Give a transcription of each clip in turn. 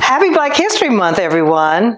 Happy Black History Month, everyone.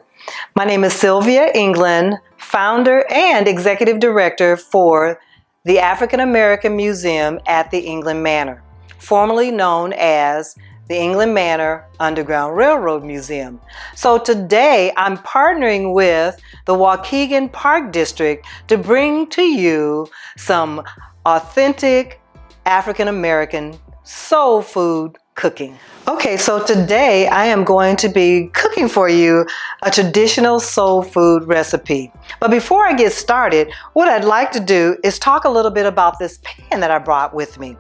My name is Sylvia England, founder and executive director for the African American Museum at the England Manor, formerly known as the England Manor Underground Railroad Museum. So today I'm partnering with the Waukegan Park District to bring to you some authentic African American soul food cooking. Okay, so today I am going to be cooking for you a traditional soul food recipe. But before I get started, what I'd like to do is talk a little bit about this pan that I brought with me.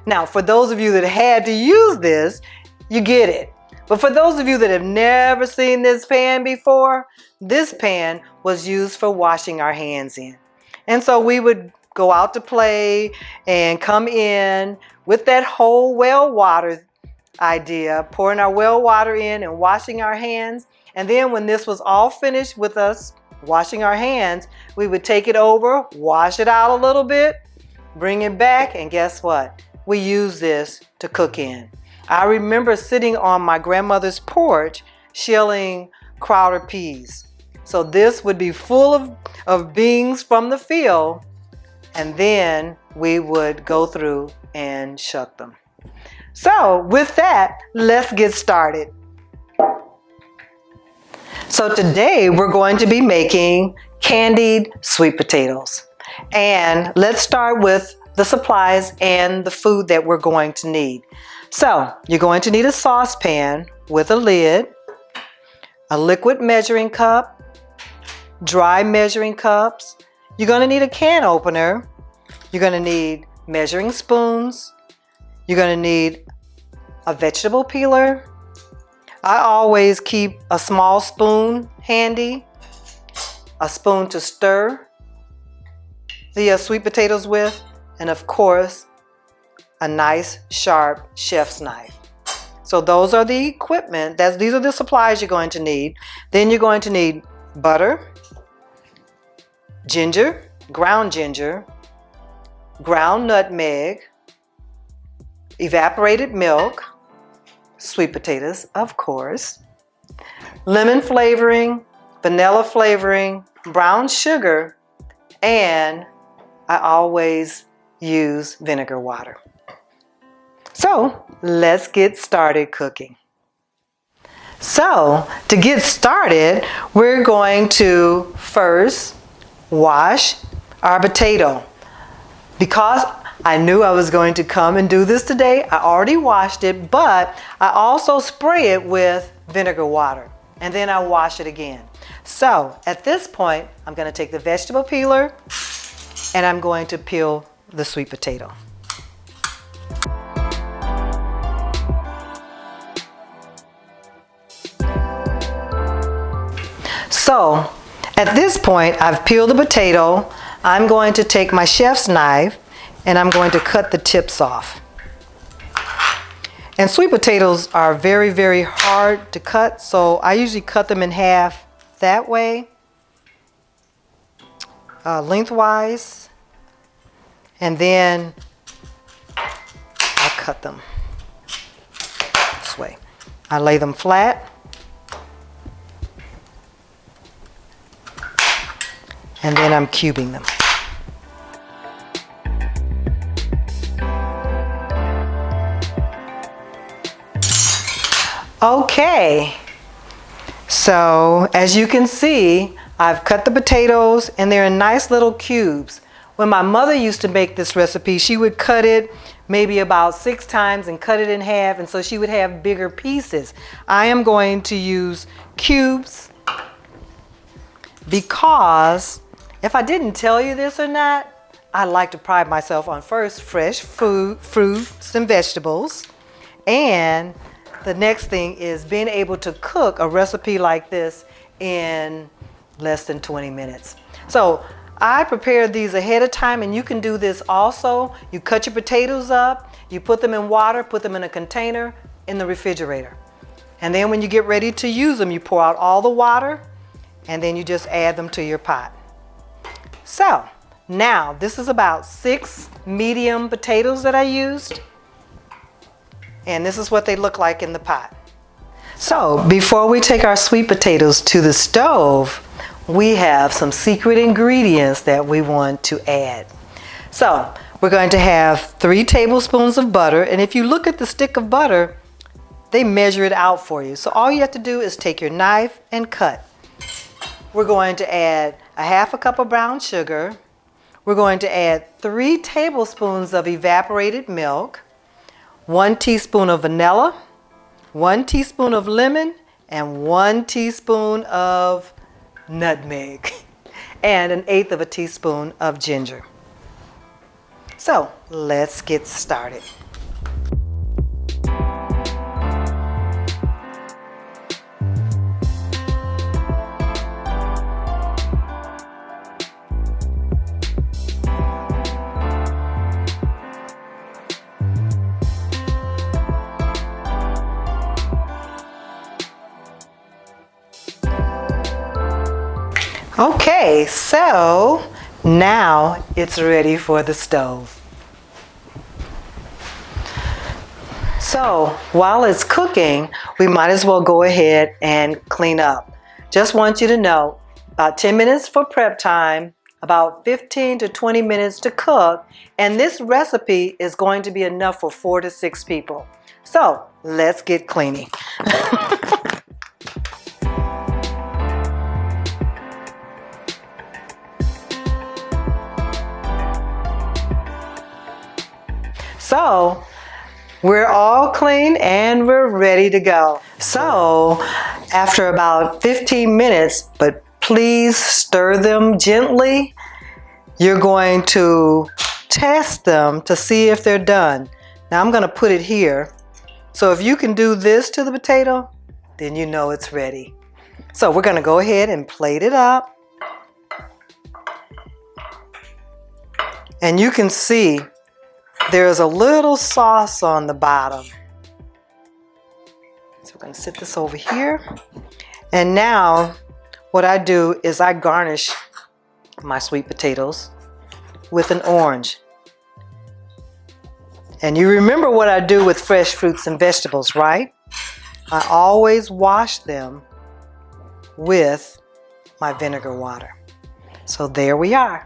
Now, for those of you that had to use this, you get it. But for those of you that have never seen this pan before, this pan was used for washing our hands in. And so we would go out to play and come in with that whole well water idea, pouring our well water in and washing our hands. And then when this was all finished with us washing our hands, we would take it over, wash it out a little bit, bring it back, and guess what? We use this to cook in. I remember sitting on my grandmother's porch shelling Crowder peas. So this would be full of beans from the field, and then we would go through and shuck them. So with that, let's get started. So today we're going to be making candied sweet potatoes. And let's start with the supplies and the food that we're going to need. So you're going to need a saucepan with a lid, a liquid measuring cup, dry measuring cups. You're going to need a can opener. You're going to need measuring spoons. You're going to need a vegetable peeler. I always keep a small spoon handy, a spoon to stir the sweet potatoes with, and of course, a nice sharp chef's knife. So those are the equipment. These are the supplies you're going to need. Then you're going to need butter, ginger, ground nutmeg, evaporated milk, sweet potatoes, of course, lemon flavoring, vanilla flavoring, brown sugar, and I always use vinegar water. So let's get started cooking. So to get started, we're going to first wash our potato. Because I knew I was going to come and do this today, I already washed it, but I also spray it with vinegar water, and then I wash it again. So at this point, I'm going to take the vegetable peeler and I'm going to peel the sweet potato. So at this point, I've peeled the potato. I'm going to take my chef's knife and I'm going to cut the tips off. And sweet potatoes are very, very hard to cut, so I usually cut them in half that way, lengthwise, and then I cut them this way. I lay them flat, and then I'm cubing them. Okay, so as you can see, I've cut the potatoes and they're in nice little cubes. When my mother used to make this recipe, she would cut it maybe about 6 times and cut it in half, and so she would have bigger pieces. I am going to use cubes because if I didn't tell you this or not, I like to pride myself on first fresh fruits and vegetables, and the next thing is being able to cook a recipe like this in less than 20 minutes. So I prepared these ahead of time, and you can do this also. You cut your potatoes up, you put them in water, put them in a container in the refrigerator. And then when you get ready to use them, you pour out all the water, and then you just add them to your pot. So now this is about 6 medium potatoes that I used. And this is what they look like in the pot. So before we take our sweet potatoes to the stove, we have some secret ingredients that we want to add. So we're going to have 3 tablespoons of butter, and if you look at the stick of butter, they measure it out for you. So all you have to do is take your knife and cut. We're going to add a half a cup of brown sugar. We're going to add 3 tablespoons of evaporated milk, 1 teaspoon of vanilla, 1 teaspoon of lemon, and 1 teaspoon of nutmeg, and 1/8 of a teaspoon of ginger. So let's get started. Okay, so now it's ready for the stove. So while it's cooking, we might as well go ahead and clean up. Just want you to know, about 10 minutes for prep time, about 15 to 20 minutes to cook, and this recipe is going to be enough for 4 to 6 people. So let's get cleaning. So we're all clean and we're ready to go. So after about 15 minutes, but please stir them gently, you're going to test them to see if they're done. Now I'm going to put it here. So if you can do this to the potato, then you know it's ready. So we're going to go ahead and plate it up. And you can see there's a little sauce on the bottom. So we're going to sit this over here. And now what I do is I garnish my sweet potatoes with an orange. And you remember what I do with fresh fruits and vegetables, right? I always wash them with my vinegar water. So there we are.